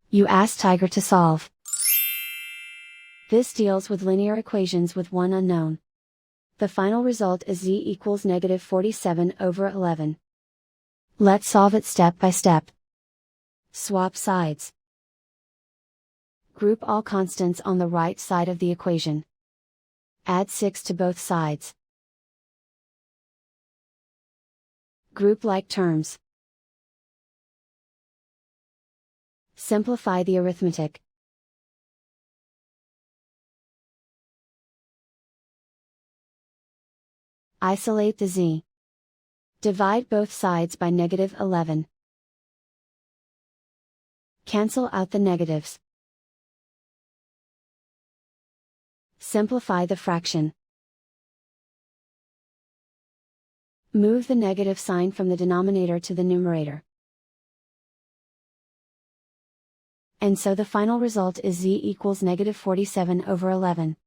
You ask Tiger to solve. This deals with linear equations with one unknown. The final result is z equals -47/11. Let's solve it step by step. Swap sides. Group all constants on the right side of the equation. Add 6 to both sides. Group like terms. Simplify the arithmetic. Isolate the z. Divide both sides by -11. Cancel out the negatives. Simplify the fraction. Move the negative sign from the denominator to the numerator. And so the final result is z equals -47/11.